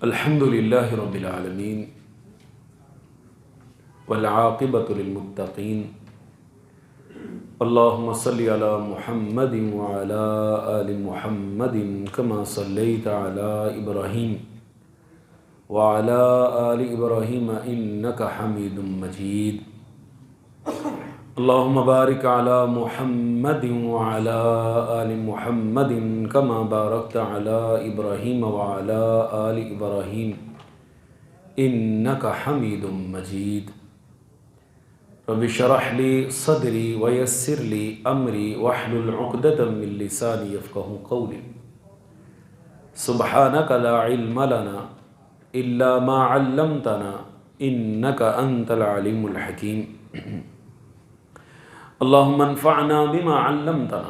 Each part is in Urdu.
الحمدللہ رب العالمین والعاقبۃ للمتقین اللہم صلی علی محمد وعلی آل محمد کما صلیت علی ابراہیم وعلی آل ابراہیم انک حمید مجید اللہم بارک علی محمد وعلی آل محمد کما بارکت علی ابراہیم وعلی آل ابراہیم انک حمید مجید رب اشرح لی صدری ویسر لی امری واحلل عقدۃ من لسانی یفقہوا قولی سبحانک لا علم لنا الا ما علمتنا انک انت العلیم الحکیم اللہم انفعنا بما علمتنا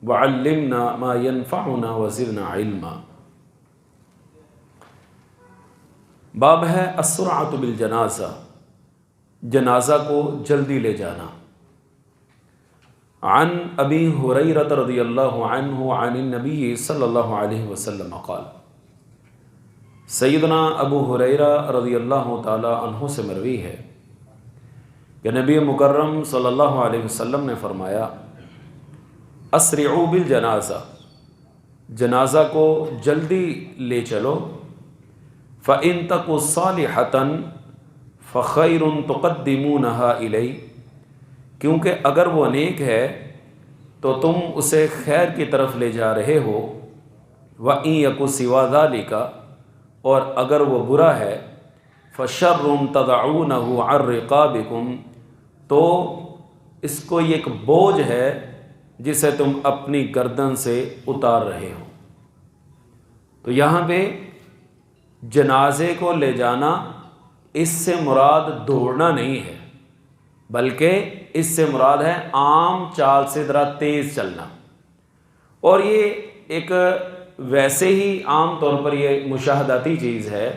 وعلمنا ما ينفعنا وزدنا علما۔ باب ہے السرعۃ بالجنازہ، جنازہ کو جلدی لے جانا۔ عن ابی ہریرہ رضی اللہ عنہ عن النبی صلی اللہ علیہ وسلم قال، سیدنا ابو ہریرہ رضی اللہ تعالی عنہ سے مروی ہے کہ نبی مکرم صلی اللہ علیہ وسلم نے فرمایا، اسرعوا بالجنازہ، جنازہ کو جلدی لے چلو، فَإِن تَكُ صَالِحَةً فَخَيْرٌ تُقَدِّمُونَهَا إِلَيْهِ، کیونکہ اگر وہ نیک ہے تو تم اسے خیر کی طرف لے جا رہے ہو، وَإِن يَكُ سِوَى ذَلِكَ، اور اگر وہ برا ہے، فَشَرٌ تَضَعُونَهُ عَنْ رِقَابِكُمْ، تو اس کو ایک بوجھ ہے جسے تم اپنی گردن سے اتار رہے ہو۔ تو یہاں پہ جنازے کو لے جانا، اس سے مراد دوڑنا نہیں ہے، بلکہ اس سے مراد ہے عام چال سے ذرا تیز چلنا۔ اور یہ ایک ویسے ہی عام طور پر یہ مشاہداتی چیز ہے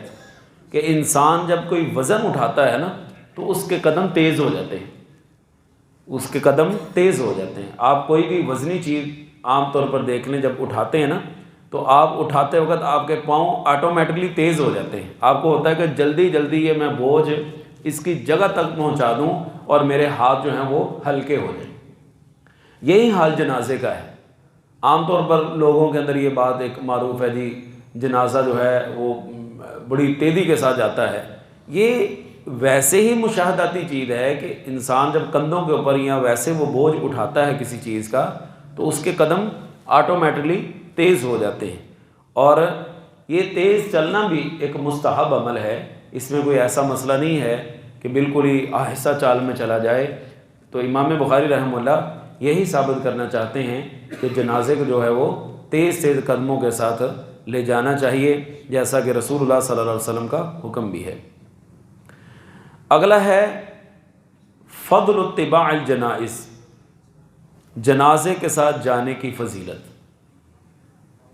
کہ انسان جب کوئی وزن اٹھاتا ہے نا تو اس کے قدم تیز ہو جاتے ہیں، اس کے قدم تیز ہو جاتے ہیں۔ آپ کوئی بھی وزنی چیز عام طور پر دیکھ لیں، جب اٹھاتے ہیں نا تو آپ اٹھاتے وقت آپ کے پاؤں آٹومیٹکلی تیز ہو جاتے ہیں۔ آپ کو ہوتا ہے کہ جلدی جلدی یہ میں بوجھ اس کی جگہ تک پہنچا دوں اور میرے ہاتھ جو ہیں وہ ہلکے ہو جائیں۔ یہی حال جنازے کا ہے۔ عام طور پر لوگوں کے اندر یہ بات ایک معروف ہے، جی جنازہ جو ہے وہ بڑی تیزی کے ساتھ جاتا ہے۔ یہ ویسے ہی مشاہداتی چیز ہے کہ انسان جب کندھوں کے اوپر یا ویسے وہ بوجھ اٹھاتا ہے کسی چیز کا تو اس کے قدم آٹومیٹکلی تیز ہو جاتے ہیں۔ اور یہ تیز چلنا بھی ایک مستحب عمل ہے، اس میں کوئی ایسا مسئلہ نہیں ہے کہ بالکل ہی آہستہ چال میں چلا جائے۔ تو امام بخاری رحمہ اللہ یہی ثابت کرنا چاہتے ہیں کہ جنازے کو جو ہے وہ تیز تیز قدموں کے ساتھ لے جانا چاہیے، جیسا کہ رسول اللہ صلی اللہ علیہ وسلم کا حکم بھی ہے۔ اگلا ہے فضل اتباع الجنائز، جنازے کے ساتھ جانے کی فضیلت،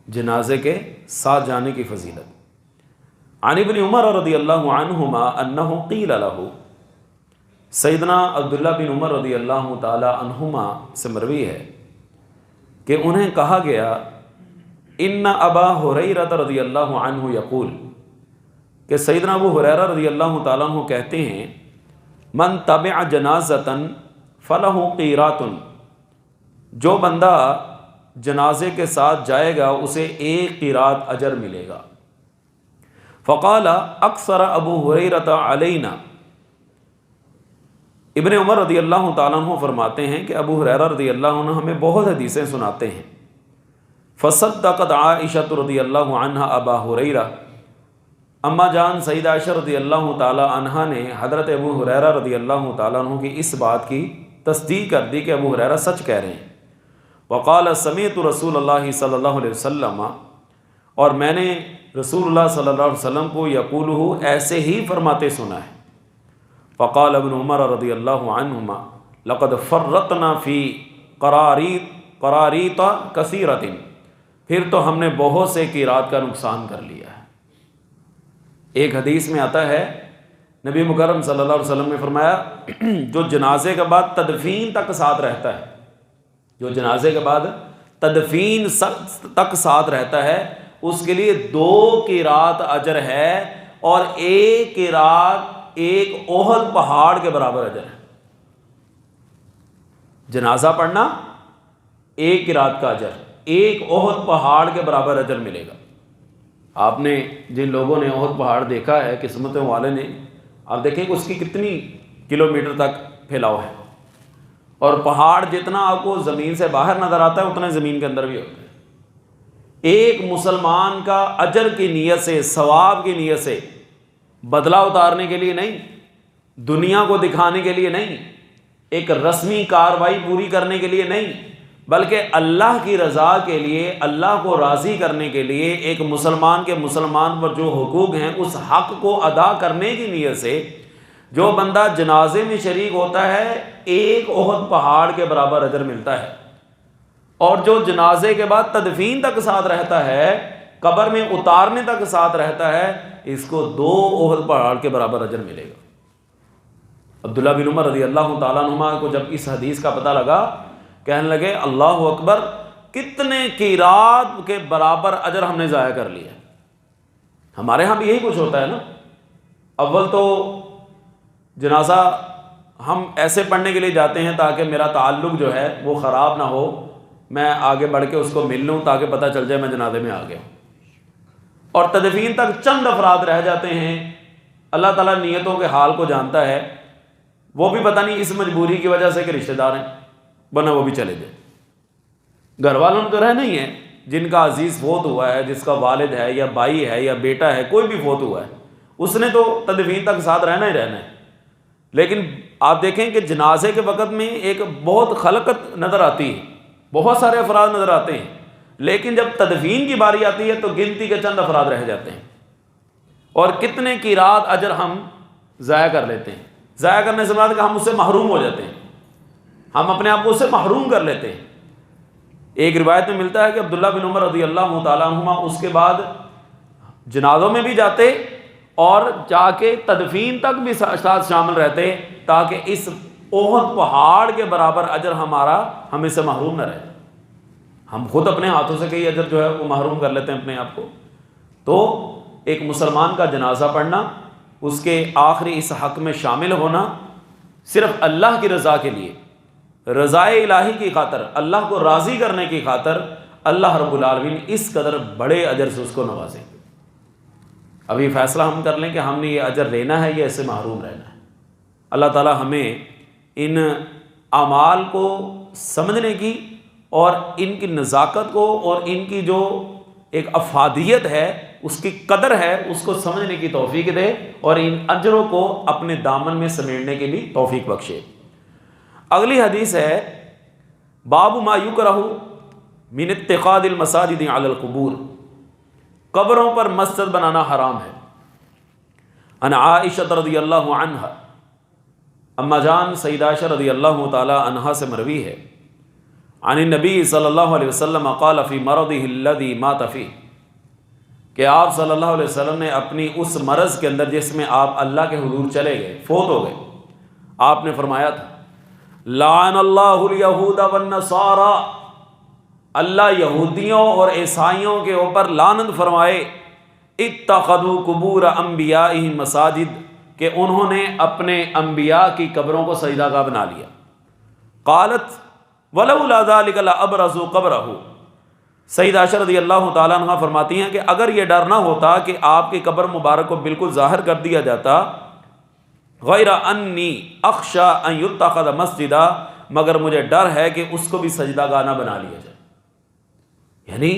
جنازے کے ساتھ جانے کی فضیلت۔ عن ابن عمر رضی اللہ عنہما انہ قیل لہ، سیدنا عبداللہ بن عمر رضی اللہ تعالی عنہما سے مروی ہے کہ انہیں کہا گیا، ان ابا ہریرہ رضی اللہ عنہ یقول، کہ سیدنا ابو ہریرہ رضی اللہ تعالیٰ عنہ کہتے ہیں، من تبع جنازۃ فلہ قیرات، جو بندہ جنازے کے ساتھ جائے گا اسے ایک قیرات اجر ملے گا۔ فقال اکثر ابو ہریرہ علینا، ابن عمر رضی اللہ تعالیٰ عنہ فرماتے ہیں کہ ابو ہریرہ رضی اللہ عنہ ہمیں بہت حدیثیں سناتے ہیں۔ فصدقت عائشہ رضی اللہ عنہا ابا ہریرہ، اما جان سیدہ عائشہ رضی اللہ تعالی عنہا نے حضرت ابو ہریرہ رضی اللہ تعالیٰ عنہ کی اس بات کی تصدیق کر دی کہ ابو ہریرہ سچ کہہ رہے ہیں۔ وقال سمعت رسول اللہ صلی اللہ علیہ وسلم، اور میں نے رسول اللہ صلی اللہ علیہ وسلم کو یقولہ ایسے ہی فرماتے سنا ہے۔ فقال ابن عمر رضی اللہ عنہما لقد فرطنا فی قراریط کثیرۃ، پھر تو ہم نے بہت سے قیرات کا نقصان کر لیا ہے۔ ایک حدیث میں آتا ہے نبی مکرم صلی اللہ علیہ وسلم نے فرمایا، جو جنازے کے بعد تدفین تک ساتھ رہتا ہے، جو جنازے کے بعد تدفین تک ساتھ رہتا ہے، اس کے لیے 2 قرات اجر ہے، اور 1 قرات ایک احد پہاڑ کے برابر اجر ہے۔ جنازہ پڑھنا 1 قرات کا اجر، 1 احد پہاڑ کے برابر اجر ملے گا۔ آپ نے جن لوگوں نے احد پہاڑ دیکھا ہے قسمتوں والے نے، آپ دیکھیں کہ اس کی کتنی کلومیٹر تک پھیلاؤ ہے، اور پہاڑ جتنا آپ کو زمین سے باہر نظر آتا ہے اتنا زمین کے اندر بھی ہوتا ہے۔ ایک مسلمان کا اجر کی نیت سے، ثواب کی نیت سے، بدلہ اتارنے کے لیے نہیں، دنیا کو دکھانے کے لیے نہیں، ایک رسمی کارروائی پوری کرنے کے لیے نہیں، بلکہ اللہ کی رضا کے لیے، اللہ کو راضی کرنے کے لیے، ایک مسلمان کے مسلمان پر جو حقوق ہیں اس حق کو ادا کرنے کی نیت سے جو بندہ جنازے میں شریک ہوتا ہے 1 احد پہاڑ کے برابر اجر ملتا ہے، اور جو جنازے کے بعد تدفین تک ساتھ رہتا ہے، قبر میں اتارنے تک ساتھ رہتا ہے، اس کو 2 احد پہاڑ کے برابر اجر ملے گا۔ عبداللہ بن عمر رضی اللہ تعالیٰ عنہما کو جب اس حدیث کا پتہ لگا، کہنے لگے اللہ اکبر، کتنے قیرات کے برابر اجر ہم نے ضائع کر لیا۔ ہمارے ہاں بھی یہی کچھ ہوتا ہے نا، اول تو جنازہ ہم ایسے پڑھنے کے لیے جاتے ہیں تاکہ میرا تعلق جو ہے وہ خراب نہ ہو، میں آگے بڑھ کے اس کو مل لوں تاکہ پتہ چل جائے میں جنازے میں آ گیا ہوں، اور تدفین تک چند افراد رہ جاتے ہیں۔ اللہ تعالیٰ نیتوں کے حال کو جانتا ہے، وہ بھی پتہ نہیں اس مجبوری کی وجہ سے کہ رشتہ دار ہیں، ورنہ وہ بھی چلے جائیں۔ گھر والوں نے تو رہنا ہی ہے، جن کا عزیز فوت ہوا ہے، جس کا والد ہے یا بھائی ہے یا بیٹا ہے، کوئی بھی فوت ہوا ہے، اس نے تو تدفین تک ساتھ رہنا ہی رہنا ہے۔ لیکن آپ دیکھیں کہ جنازے کے وقت میں ایک بہت خلقت نظر آتی ہے، بہت سارے افراد نظر آتے ہیں، لیکن جب تدفین کی باری آتی ہے تو گنتی کے چند افراد رہ جاتے ہیں، اور کتنے قیرات اجر ہم ضائع کر لیتے ہیں۔ ضائع کرنے سے مراد کہ ہم اس سے محروم ہو جاتے ہیں، ہم اپنے آپ کو اس سے محروم کر لیتے ہیں۔ ایک روایت میں ملتا ہے کہ عبداللہ بن عمر رضی اللہ تعالیٰ عنہما اس کے بعد جنازوں میں بھی جاتے اور جا کے تدفین تک بھی ساتھ شامل رہتے تاکہ اس احد پہاڑ کے برابر اجر ہمیں سے محروم نہ رہے۔ ہم خود اپنے ہاتھوں سے کئی اجر جو ہے وہ محروم کر لیتے ہیں اپنے آپ کو۔ تو ایک مسلمان کا جنازہ پڑھنا، اس کے آخری اس حق میں شامل ہونا، صرف اللہ کی رضا کے لیے، رضائے الہی کی خاطر، اللہ کو راضی کرنے کی خاطر، اللہ رب العالمین اس قدر بڑے اجر سے اس کو نوازیں گے۔ ابھی فیصلہ ہم کر لیں کہ ہم نے یہ اجر لینا ہے یا اس سے محروم رہنا ہے۔ اللہ تعالی ہمیں ان اعمال کو سمجھنے کی اور ان کی نزاکت کو اور ان کی جو ایک افادیت ہے، اس کی قدر ہے، اس کو سمجھنے کی توفیق دے، اور ان اجروں کو اپنے دامن میں سمیٹنے کے لیے توفیق بخشے۔ اگلی حدیث ہے باب ما یکرہ من اتخاذ المساجد علی القبور، قبروں پر مسجد بنانا حرام ہے۔ ان عائشہ رضی اللہ عنہا، اما جان سیدہ عائشہ رضی اللہ تعالی عنہا سے مروی ہے، عن النبی صلی اللہ علیہ وسلم قال فی مرضه الذی مات فیہ، کہ آپ صلی اللہ علیہ وسلم نے اپنی اس مرض کے اندر جس میں آپ اللہ کے حضور چلے گئے، فوت ہو گئے، آپ نے فرمایا تھا لعن اللہ الیہود والنصارى، اللہ یہودیوں اور عیسائیوں کے اوپر لعنت فرمائے، اتخذوا قبور انبیائہم مساجد، کہ انہوں نے اپنے انبیاء کی قبروں کو سجدہ گاہ بنا لیا۔ قالت ولولا ذلک لابرزوا قبرہ، سیدہ عائشہ رضی اللہ تعالیٰ عنہ فرماتی ہیں کہ اگر یہ ڈر نہ ہوتا کہ آپ کی قبر مبارک کو بالکل ظاہر کر دیا جاتا، غیر انی اخشی ان یتخذ مسجدا، مگر مجھے ڈر ہے کہ اس کو بھی سجدہ گاہ نہ بنا لیا جائے۔ یعنی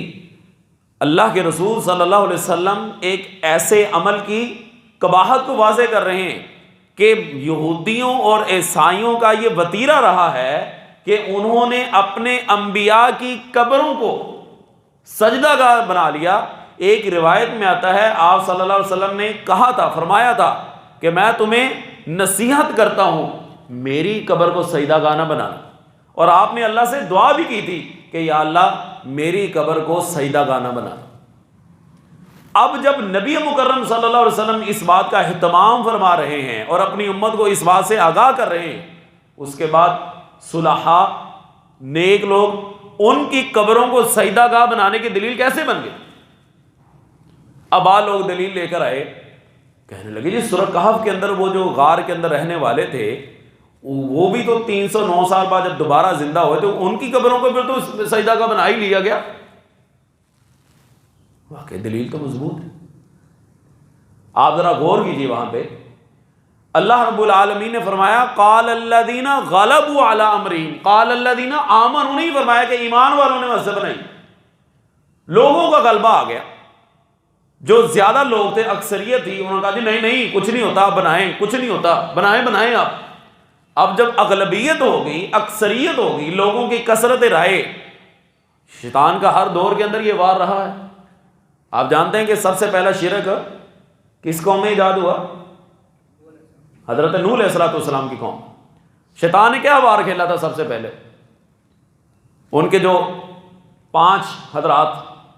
اللہ کے رسول صلی اللہ علیہ وسلم ایک ایسے عمل کی قباحت کو واضح کر رہے ہیں کہ یہودیوں اور عیسائیوں کا یہ وتیرہ رہا ہے کہ انہوں نے اپنے انبیاء کی قبروں کو سجدہ گاہ بنا لیا۔ ایک روایت میں آتا ہے آپ صلی اللہ علیہ وسلم نے کہا تھا، فرمایا تھا کہ میں تمہیں نصیحت کرتا ہوں میری قبر کو سجدہ گاہ نہ بنانا، اور آپ نے اللہ سے دعا بھی کی تھی کہ یا اللہ میری قبر کو سجدہ گاہ نہ بنانا۔ اب جب نبی مکرم صلی اللہ علیہ وسلم اس بات کا اہتمام فرما رہے ہیں اور اپنی امت کو اس بات سے آگاہ کر رہے ہیں، اس کے بعد صلحاء نیک لوگ ان کی قبروں کو سجدہ گاہ بنانے کی دلیل کیسے بن گئے؟ اب لوگ دلیل لے کر آئے، کہنے لگے جی سورہ کہف کے اندر وہ جو غار کے اندر رہنے والے تھے وہ بھی تو 309 سال بعد جب دوبارہ زندہ ہوئے تو ان کی قبروں کو پھر تو سجدہ کا بنا ہی لیا گیا۔ واقعی دلیل تو مضبوط ہے۔ آپ ذرا غور کیجیے، وہاں پہ اللہ رب العالمین نے فرمایا قال الذین غلبوا علی امرہم، قال الذین آمنوا نہیں فرمایا کہ ایمان والوں نے مسجد بنائی، لوگوں کا غلبہ آ گیا۔ جو زیادہ لوگ تھے، اکثریت تھی، انہوں نے کہا جی نہیں نہیں کچھ نہیں ہوتا، بنائیں، کچھ نہیں ہوتا، بنائیں آپ۔ اب جب اغلبیت ہو گئی، اکثریت ہو گئی، لوگوں کی کثرت رائے، شیطان کا ہر دور کے اندر یہ وار رہا ہے۔ آپ جانتے ہیں کہ سب سے پہلا شرک کس قوم میں ایجاد ہوا؟ حضرت نوح علیہ السلام کی قوم۔ شیطان نے کیا وار کھیلا تھا سب سے پہلے؟ ان کے جو 5 حضرات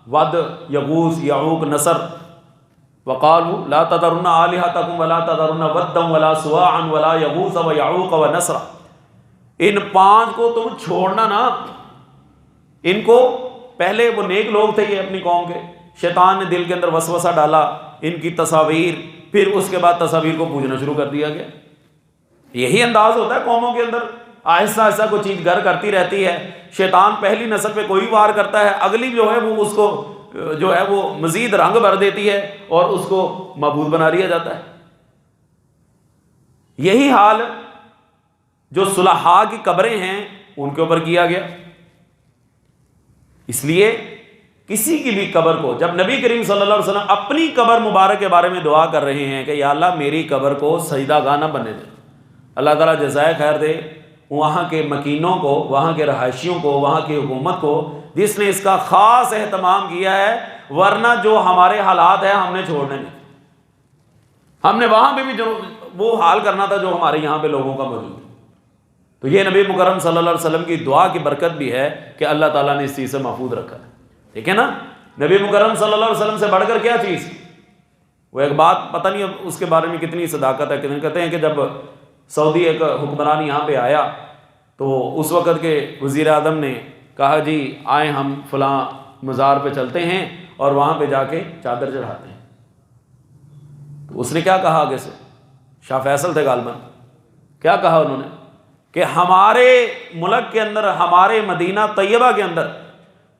ود، یغوث، یعوق، نصر، وقالوا لا تذرن آلہتکم ولا تذرن ودا ولا سواعا ولا یغوث ویعوق ونصر، ان 5 کو تم چھوڑنا نا۔ ان کو پہلے وہ نیک لوگ تھے یہ اپنی قوم کے، شیطان نے دل کے اندر وسوسہ ڈالا، ان کی تصاویر، پھر اس کے بعد تصاویر کو پوجنا شروع کر دیا گیا۔ یہی انداز ہوتا ہے قوموں کے اندر، آہستہ آہستہ کوئی چیز گھر کرتی رہتی ہے۔ شیطان پہلی نسل پہ کوئی وار کرتا ہے، اگلی جو ہے وہ اس کو جو ہے وہ مزید رنگ بھر دیتی ہے اور اس کو معبود بنا لیا جاتا ہے۔ یہی حال جو صلحاء کی قبریں ہیں ان کے اوپر کیا گیا۔ اس لیے کسی کی بھی قبر کو، جب نبی کریم صلی اللہ علیہ وسلم اپنی قبر مبارک کے بارے میں دعا کر رہے ہیں کہ یا اللہ میری قبر کو سجدہ گاہ نہ بننے دے، اللہ تعالیٰ جزائے خیر دے وہاں کے مکینوں کو، وہاں کے رہائشیوں کو، وہاں کی حکومت کو جس نے اس کا خاص اہتمام کیا ہے، ورنہ جو ہمارے حالات ہیں ہم نے چھوڑنے نہیں۔ ہم نے وہاں پہ بھی جو وہ حال کرنا تھا جو ہمارے یہاں پہ لوگوں کا موجود ہے۔ تو یہ نبی مکرم صلی اللہ علیہ وسلم کی دعا کی برکت بھی ہے کہ اللہ تعالیٰ نے اس چیز سے محفوظ رکھا ہے۔ ٹھیک ہے نا؟ نبی مکرم صلی اللہ علیہ وسلم سے بڑھ کر کیا چیز؟ وہ ایک بات پتہ نہیں اب اس کے بارے میں کتنی صداقت ہے، کہتے ہیں کہ جب سعودی ایک حکمران یہاں پہ آیا تو اس وقت کے وزیر اعظم نے کہا جی آئیں ہم فلاں مزار پہ چلتے ہیں اور وہاں پہ جا کے چادر چڑھاتے ہیں۔ تو اس نے کیا کہا آگے سے؟ شاہ فیصل تھے غالباً، کیا کہا انہوں نے کہ ہمارے ملک کے اندر، ہمارے مدینہ طیبہ کے اندر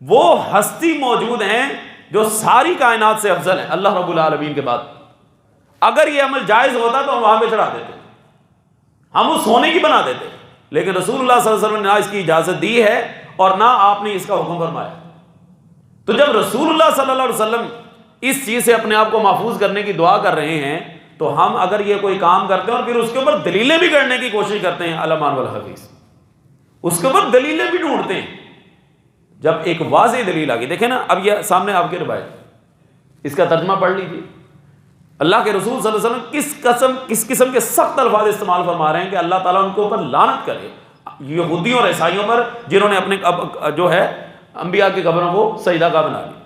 وہ ہستی موجود ہیں جو ساری کائنات سے افضل ہیں اللہ رب العالمین کے بعد۔ اگر یہ عمل جائز ہوتا تو ہم وہاں پہ چڑھا دیتے، ہم اس سونے کی بنا دیتے، لیکن رسول اللہ صلی اللہ علیہ وسلم نے نہ اس کی اجازت دی ہے اور نہ آپ نے اس کا حکم فرمایا۔ تو جب رسول اللہ صلی اللہ علیہ وسلم اس چیز سے اپنے آپ کو محفوظ کرنے کی دعا کر رہے ہیں تو ہم اگر یہ کوئی کام کرتے ہیں اور پھر اس کے اوپر دلیلیں بھی کرنے کی کوشش کرتے ہیں، علمان والحدیث، اس کے اوپر دلیلیں بھی ڈھونڈتے ہیں، جب ایک واضح دلیل آ گئی، دیکھیں نا اب یہ سامنے آپ کی روایت، اس کا ترجمہ پڑھ لیجیے۔ اللہ کے رسول صلی اللہ علیہ وسلم کس قسم کے سخت الفاظ استعمال فرما رہے ہیں کہ اللہ تعالیٰ ان کے اوپر لعنت کرے، یہودیوں اور عیسائیوں پر جنہوں نے اپنے جو ہے انبیاء کی قبروں کو سجدہ گاہ بنا لیا۔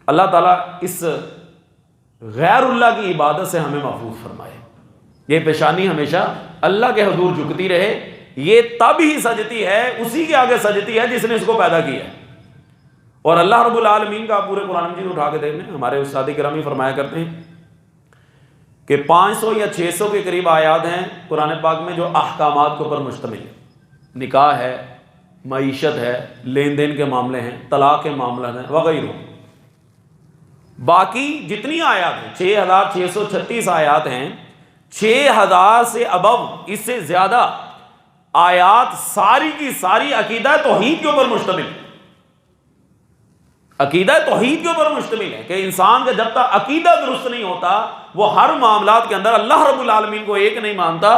اللہ تعالیٰ اس غیر اللہ کی عبادت سے ہمیں محفوظ فرمائے۔ یہ پیشانی ہمیشہ اللہ کے حضور جھکتی رہے، یہ تب ہی سجتی ہے، اسی کے آگے سجتی ہے جس نے اس کو پیدا کیا ہے۔ اور اللہ رب العالمین کا پورے قرآن مجید اٹھا کے دیکھیں، ہمارے استاد کرام فرمایا کرتے ہیں کہ 500 یا 600 کے قریب آیات ہیں قرآن پاک میں جو احکامات کے اوپر مشتمل ہے، نکاح ہے، معیشت ہے، لین دین کے معاملے ہیں، طلاق کے معاملے ہیں وغیرہ۔ باقی جتنی آیات ہیں 6636 آیات ہیں، 6000 سے ابو، اس سے زیادہ آیات ساری کی ساری عقیدہ توحید کے اوپر مشتمل ہے۔ عقیدہ توحید کے اوپر مشتمل ہے کہ انسان کا جب تک عقیدہ درست نہیں ہوتا، وہ ہر معاملات کے اندر اللہ رب العالمین کو ایک نہیں مانتا،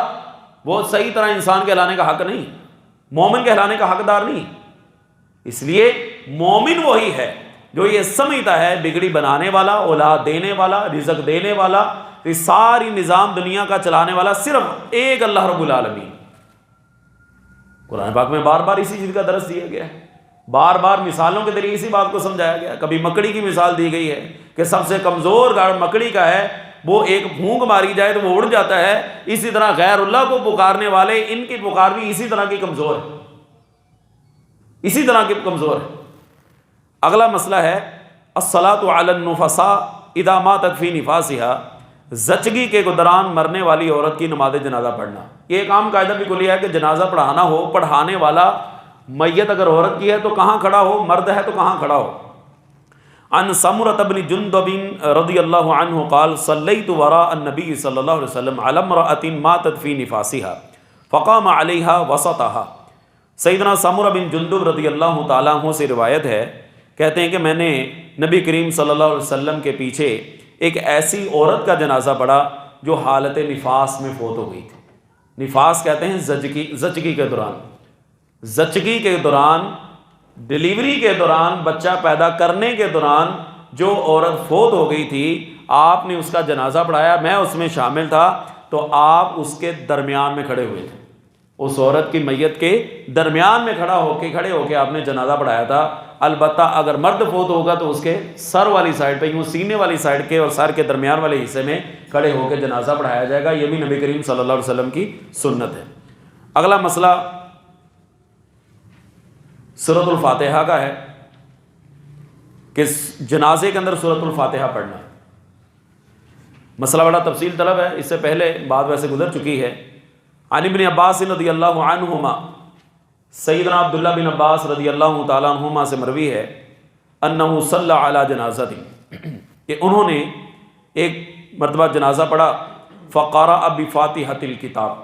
وہ صحیح طرح انسان کہلانے کا حق نہیں، مومن کہلانے کا حقدار نہیں۔ اس لیے مومن وہی ہے جو یہ سمجھتا ہے بگڑی بنانے والا، اولاد دینے والا، رزق دینے والا، یہ ساری نظام دنیا کا چلانے والا صرف ایک اللہ رب العالمین۔ قرآن پاک میں بار بار اسی چیز کا درس دیا گیا ہے، بار بار مثالوں کے ذریعے اسی بات کو سمجھایا گیا ہے۔ کبھی مکڑی کی مثال دی گئی ہے کہ سب سے کمزور مکڑی کا ہے، وہ ایک بھونک ماری جائے تو وہ اڑ جاتا ہے، اسی طرح غیر اللہ کو پکارنے والے، ان کی پکار بھی اسی طرح کی کمزور ہے، اسی طرح کی کمزور ہے۔ اگلا مسئلہ ہے الصلاۃ علی النفساء اذا ماتت فی نفاسها، زچگی کے دوران مرنے والی عورت کی نماز جنازہ پڑھنا. یہ ایک عام قاعدہ بھی کلیہ ہے کہ جنازہ پڑھانا ہو، پڑھانے والا میت اگر عورت کی ہے تو کہاں کھڑا ہو، مرد ہے تو کہاں کھڑا ہو. عن سمرۃ بن جندب رضی اللہ عنہ قال صلیت وراء النبی صلی اللہ علیہ وسلم علی امرأۃ ماتت فی نفاسها فقام علیہا وسطها. سیدنا سمرہ بن جندب رضی اللہ تعالیٰ عنہ سے روایت ہے، کہتے ہیں کہ میں نے نبی کریم صلی اللہ علیہ وسلم کے پیچھے ایک ایسی عورت کا جنازہ پڑھا جو حالت نفاس میں فوت ہو گئی تھی. نفاس کہتے ہیں زچگی کے دوران، زچگی کے دوران، ڈیلیوری کے دوران، بچہ پیدا کرنے کے دوران جو عورت فوت ہو گئی تھی، آپ نے اس کا جنازہ پڑھایا. میں اس میں شامل تھا تو آپ اس کے درمیان میں کھڑے ہوئے تھے، اس عورت کی میت کے درمیان میں کھڑے ہو کے آپ نے جنازہ پڑھایا تھا. البتہ اگر مرد فوت ہوگا تو اس کے سر والی سائڈ پہ، یوں سینے والی سائڈ کے اور سر کے درمیان والے حصے میں کھڑے ہو کے جنازہ پڑھایا جائے گا. یہ بھی نبی کریم صلی اللہ علیہ وسلم کی سنت ہے. اگلا مسئلہ سورۃ الفاتحہ کا ہے کہ جنازے کے اندر سورۃ الفاتحہ پڑھنا. مسئلہ بڑا تفصیل طلب ہے، اس سے پہلے بات ویسے گزر چکی ہے. عن ابن عباس رضی اللہ عنہما، سیدنا عبداللہ بن عباس رضی اللہ تعالیٰ عنہما سے مروی ہے، انہ صلی علی جنازۃ، کہ انہوں نے ایک مرتبہ جنازہ پڑھا. فقرأ بفاتحۃ الکتاب،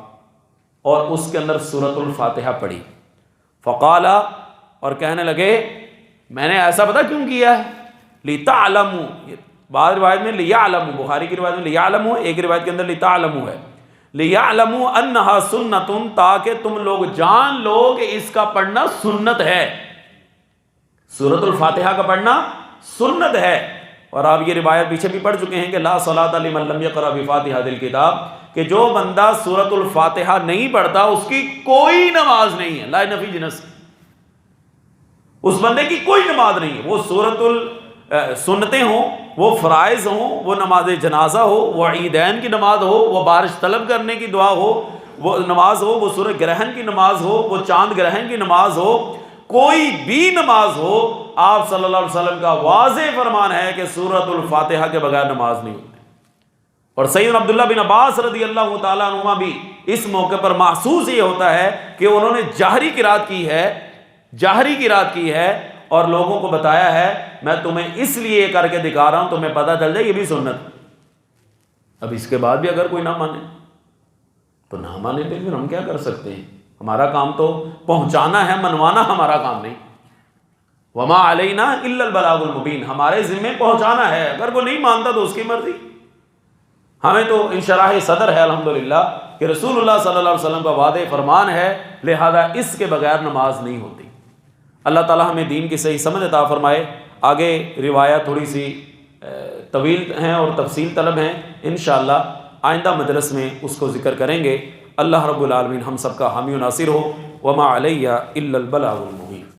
اور اس کے اندر سورۃ الفاتحہ پڑھی. فقال، اور کہنے لگے میں نے ایسا پتہ کیوں کیا ہے، لتعلموا، بعض روایت میں لیعلموا، بخاری کی روایت میں لیعلموا، ایک روایت کے اندر لتعلموا ہے. لیعلموا انہا سنت، تاکہ تم لوگ جان لو کہ اس کا پڑھنا سنت ہے، سورۃ الفاتحہ کا پڑھنا سنت ہے. اور آپ یہ روایت پیچھے بھی پڑھ چکے ہیں کہ لا صلاۃ لمن لم یقرأ بفاتحۃ الکتاب، کہ جو بندہ سورۃ الفاتحہ نہیں پڑھتا اس کی کوئی نماز نہیں ہے. لا نفی جنس، اس بندے کی کوئی نماز نہیں ہے. وہ سورۃ سنتیں ہوں، وہ فرائض ہوں، وہ نماز جنازہ ہو، وہ عیدین کی نماز ہو، وہ بارش طلب کرنے کی دعا ہو، وہ نماز ہو، وہ سورہ گرہن کی نماز ہو، وہ چاند گرہن کی نماز ہو، کوئی بھی نماز ہو، آپ صلی اللہ علیہ وسلم کا واضح فرمان ہے کہ سورۃ الفاتحہ کے بغیر نماز نہیں ہوتی. اور سیدنا عبداللہ بن عباس رضی اللہ تعالیٰ عنہما بھی اس موقع پر محسوس یہ ہوتا ہے کہ انہوں نے جہری قرات کی ہے اور لوگوں کو بتایا ہے میں تمہیں اس لیے کر کے دکھا رہا ہوں تمہیں پتہ چل جائے یہ بھی سنت. اب اس کے بعد بھی اگر کوئی نہ مانے تو نہ مانے پھر ہم کیا کر سکتے ہیں؟ ہمارا کام تو پہنچانا ہے، منوانا ہمارا کام نہیں. وما علینا الا البلاغ المبین، ہمارے ذمے پہنچانا ہے. اگر وہ نہیں مانتا تو اس کی مرضی. ہمیں تو انشراح صدر ہے الحمدللہ کہ رسول اللہ صلی اللہ علیہ وسلم کا واضح فرمان ہے، لہذا اس کے بغیر نماز نہیں ہوتی. اللہ تعالیٰ ہمیں دین کی صحیح سمجھ عطا فرمائے. آگے روایات تھوڑی سی طویل ہیں اور تفصیل طلب ہیں، انشاءاللہ آئندہ مجلس میں اس کو ذکر کریں گے. اللہ رب العالمین ہم سب کا حامی و ناصر ہو. وما علیہ الا البلاغ المبین.